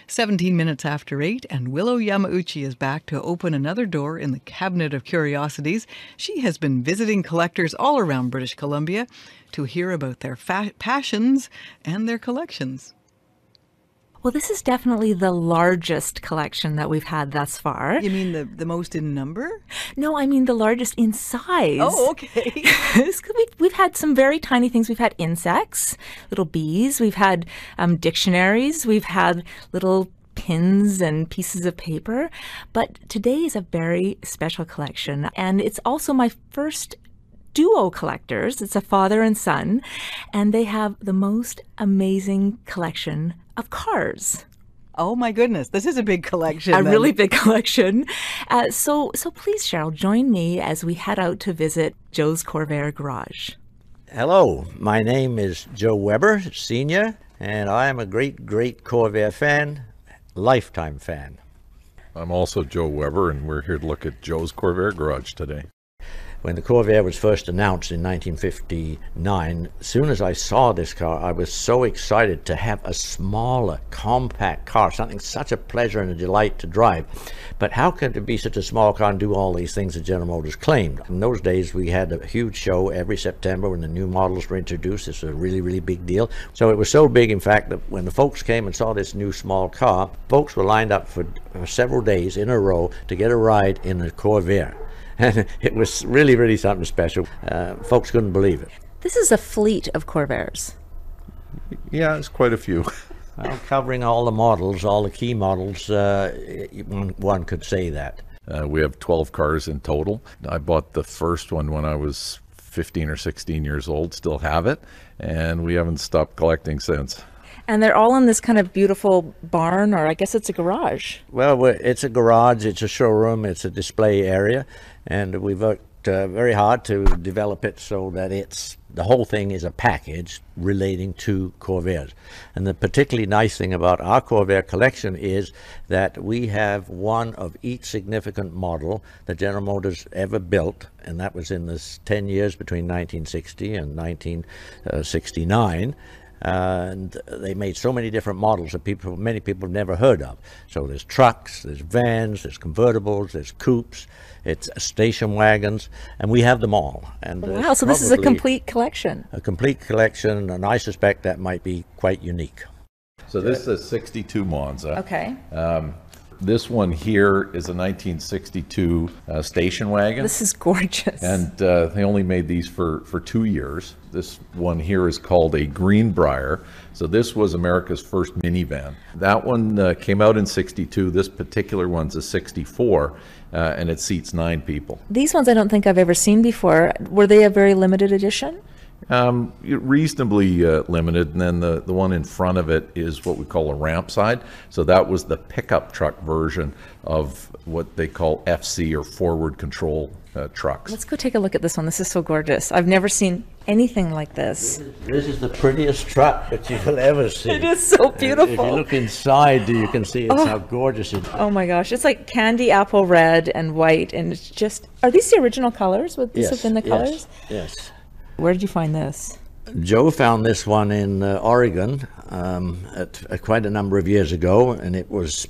17 minutes after 8, and Willow Yamauchi is back to open another door in the Cabinet of Curiosities. She has been visiting collectors all around British Columbia to hear about their passions and their collections. Well, this is definitely the largest collection that we've had thus far. You mean the most in number? No, I mean the largest in size. Oh, okay. We've had some very tiny things. We've had insects, little bees. We've had dictionaries. We've had little pins and pieces of paper. But today is a very special collection. And it's also my first duo collectors. It's a father and son. And they have the most amazing collection of cars. Oh my goodness, this is a big collection. Really big collection. So please, Cheryl, join me as we head out to visit Joe's Corvair garage. Hello, my name is Joe Weber, Senior, and I am a great Corvair fan, lifetime fan. I'm also Joe Weber, and we're here to look at Joe's Corvair garage today. When the Corvair was first announced in 1959, as soon as I saw this car, I was so excited to have a smaller, compact car, something such a pleasure and a delight to drive. But how could it be such a small car and do all these things that General Motors claimed? In those days, we had a huge show every September when the new models were introduced. This was a really big deal. So it was so big, in fact, that when the folks came and saw this new small car, folks were lined up for several days in a row to get a ride in a Corvair. And it was really something special. Folks couldn't believe it. This is a fleet of Corvairs. Yeah, it's quite a few. Well, covering all the models, all the key models, one could say that. We have 12 cars in total. I bought the first one when I was 15 or 16 years old, still have it, and we haven't stopped collecting since. And they're all in this kind of beautiful barn, or I guess it's a garage. Well, it's a garage, it's a showroom, it's a display area, and we've worked very hard to develop it so that the whole thing is a package relating to Corvairs. And the particularly nice thing about our Corvair collection is that we have one of each significant model that General Motors ever built, and that was in this 10 years between 1960 and 1969. And they made so many different models that many people have never heard of. So there's trucks, there's vans, there's convertibles, there's coupes, it's station wagons, and we have them all. And wow, so this is a complete collection. A complete collection, and I suspect that might be quite unique. So this is a 62 Monza. Okay. This one here is a 1962 station wagon. This is gorgeous. And they only made these for 2 years. This one here is called a Greenbrier. So this was America's first minivan. That one came out in 62. This particular one's a 64, and it seats 9 people. These ones I don't think I've ever seen before. Were they a very limited edition? Reasonably limited, and then the one in front of it is what we call a ramp side. So that was the pickup truck version of what they call FC, or forward control trucks. Let's go take a look at this one. This is so gorgeous. I've never seen anything like this. This is the prettiest truck that you will ever see. It is so beautiful. If you look inside, you can see how gorgeous it is. Oh my gosh, it's like candy apple red and white, and it's just, are these the original colors? Would these have been the colors? Yes. Where did you find this? Joe found this one in Oregon at quite a number of years ago, and it was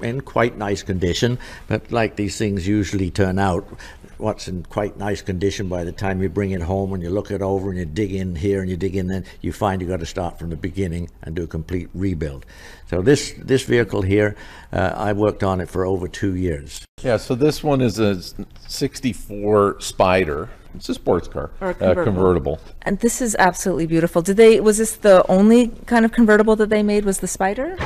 in quite nice condition, but like these things usually turn out, what's in quite nice condition, by the time you bring it home and you look it over and you dig in here and you dig in then, you find you got to start from the beginning and do a complete rebuild. So this vehicle here, I worked on it for over 2 years. Yeah, so this one is a 64 Spider. It's a sports car, or a convertible. And this is absolutely beautiful. Was this the only kind of convertible that they made, was the Spider?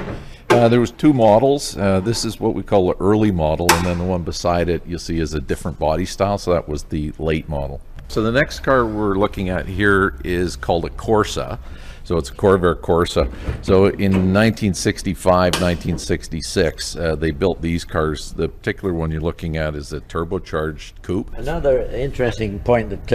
There was 2 models. This is what we call an early model, and then the one beside it you'll see is a different body style, so that was the late model. So the next car we're looking at here is called a Corsa. So it's a Corvair Corsa. So in 1965, 1966, they built these cars. The particular one you're looking at is a turbocharged coupe. Another interesting point that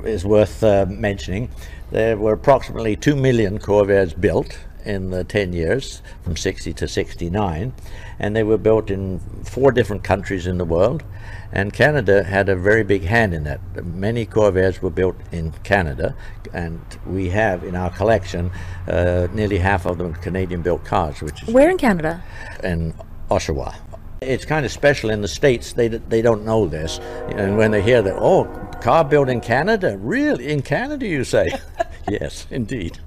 is worth mentioning, there were approximately 2 million Corvairs built in the 10 years, from 60 to 69, and they were built in 4 different countries in the world, and Canada had a very big hand in that. Many Corvairs were built in Canada, and we have in our collection nearly half of them Canadian-built cars, which is Where in Canada? in Oshawa. It's kind of special in the States. They don't know this, and when they hear that, oh, car built in Canada, really, in Canada, you say? Yes, indeed.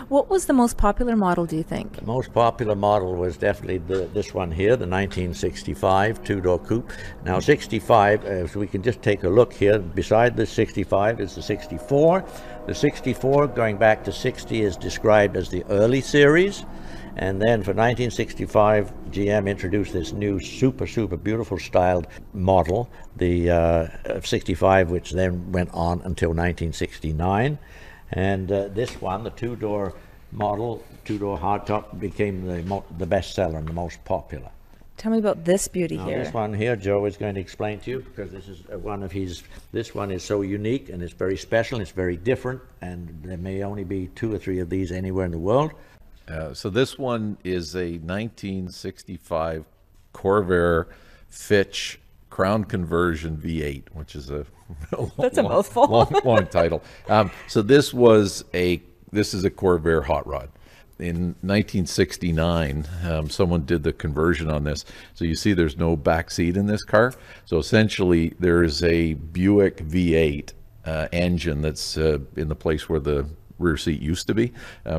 What was the most popular model, do you think? The most popular model was definitely this one here, the 1965 two-door coupe. Now 65, if we can just take a look here, beside the 65 is the 64. The 64 going back to 60 is described as the early series. And then for 1965, GM introduced this new super beautiful styled model, the 65, which then went on until 1969. And this one, the two-door model, two-door hardtop, became the best seller and the most popular. Tell me about this beauty Now, here. this one here, Joe is going to explain to you, because this is one of his. This one is so unique and it's very special. And it's very different, and there may only be 2 or 3 of these anywhere in the world. So this one is a 1965 Corvair Fitch Crown Conversion V8, which is a That's a mouthful. long title. So this is a Corvair hot rod. In 1969, someone did the conversion on this. So you see there's no back seat in this car. So essentially there is a Buick V8 engine that's in the place where the rear seat used to be.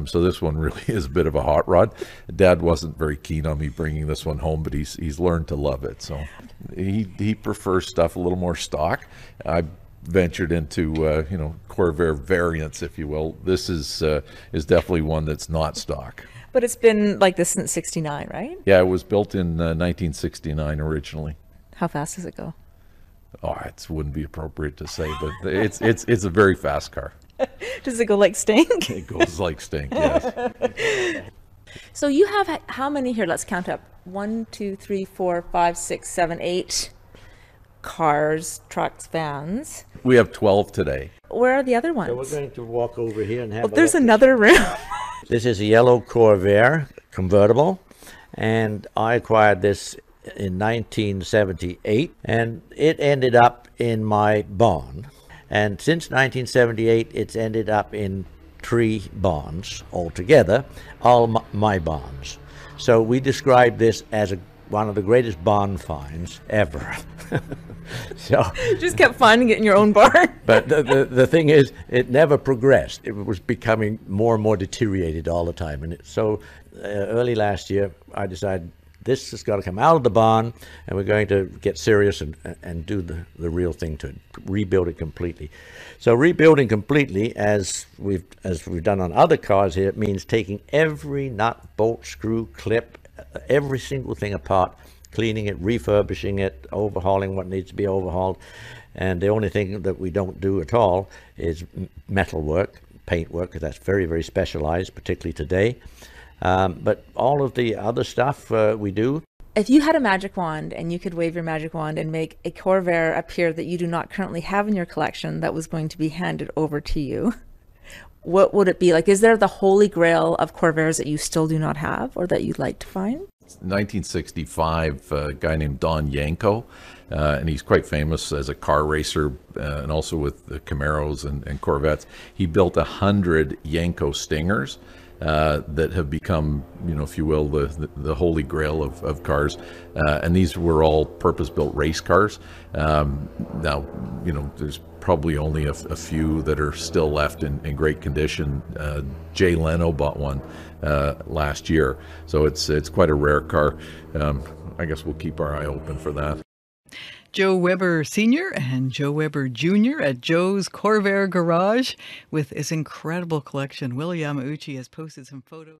So this one really is a bit of a hot rod. Dad wasn't very keen on me bringing this one home, but he's learned to love it. So he prefers stuff a little more stock. I ventured into Corvair variants, if you will. This is definitely one that's not stock. But it's been like this since 69, right? Yeah, it was built in 1969 originally. How fast does it go? Oh, it wouldn't be appropriate to say, but it's a very fast car. Does it go like stink? It goes like stink, yes. So you have how many here? Let's count up. 1, 2, 3, 4, 5, 6, 7, 8 cars, trucks, vans. We have 12 today. Where are the other ones? So we're going to walk over here and have There's another room. This is a yellow Corvair convertible, and I acquired this in 1978, and it ended up in my barn. And since 1978, it's ended up in 3 barns altogether, all my barns. So we describe this as one of the greatest barn finds ever. So Just kept finding it in your own barn. but the thing is, it never progressed. It was becoming more and more deteriorated all the time. And so early last year, I decided this has got to come out of the barn, and we're going to get serious and do the real thing to it, rebuild it completely. So rebuilding completely, as we've done on other cars here, it means taking every nut, bolt, screw, clip, every single thing apart, cleaning it, refurbishing it, overhauling what needs to be overhauled. And the only thing that we don't do at all is metal work, paint work, because that's very, very specialized, particularly today. But all of the other stuff we do. If you had a magic wand and you could wave your magic wand and make a Corvair appear that you do not currently have in your collection that was going to be handed over to you, what would it be? Like, is there the holy grail of Corvairs that you still do not have or that you'd like to find? 1965, a guy named Don Yanko, and he's quite famous as a car racer and also with the Camaros and Corvettes. He built 100 Yanko Stingers that have become, if you will, the holy grail of cars. And these were all purpose-built race cars. Now, there's probably only a few that are still left in great condition. Jay Leno bought one last year, so it's quite a rare car. I guess we'll keep our eye open for that. Joe Weber Sr. and Joe Weber Jr. at Joe's Corvair Garage with his incredible collection. Will Yamauchi has posted some photos.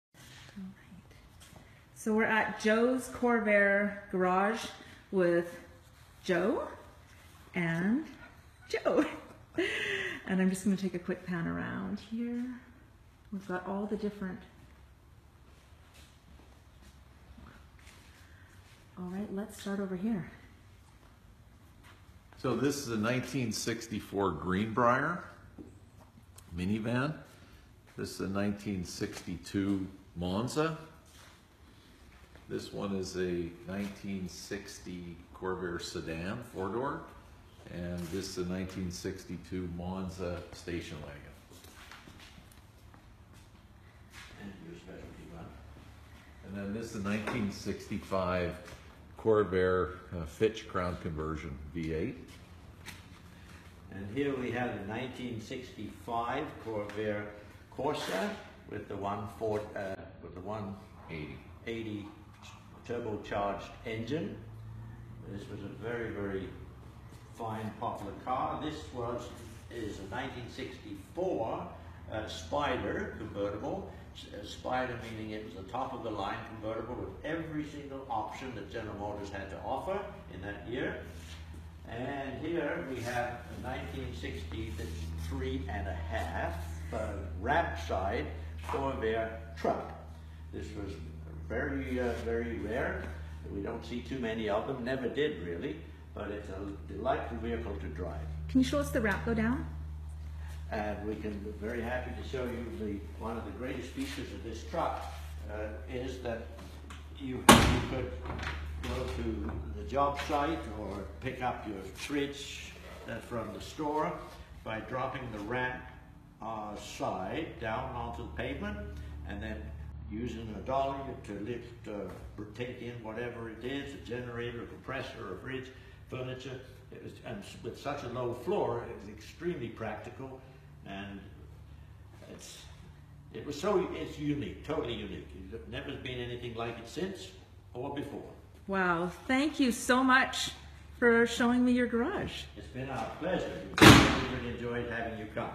All right. So we're at Joe's Corvair Garage with Joe and Joe. And I'm just going to take a quick pan around here. We've got all the different... All right, let's start over here. So this is a 1964 Greenbrier minivan. This is a 1962 Monza. This one is a 1960 Corvair sedan, 4-door, and this is a 1962 Monza station wagon. And your specialty one. And then this is a 1965 Corvair Fitch Crown Conversion V8. And here we have the 1965 Corvair Corsa with the 180 turbocharged engine. This was a very, very fine, popular car. This is a 1964 Spider convertible. Spider meaning it was the top of the line convertible with every single option that General Motors had to offer in that year. And here we have a 1963 and a half ramp side Corvair truck. This was very, very rare. We don't see too many of them, never did really, but it's a delightful vehicle to drive. Can you show us the ramp go down? And we can be very happy to show you one of the greatest features of this truck is that you could go to the job site or pick up your fridge from the store by dropping the ramp side down onto the pavement and then using a dolly to lift, take in whatever it is, a generator, a compressor, a fridge, furniture. And with such a low floor, it was extremely practical, and it's unique, totally unique. There's never been anything like it since or before. Wow, thank you so much for showing me your garage. It's been our pleasure. We really enjoyed having you come.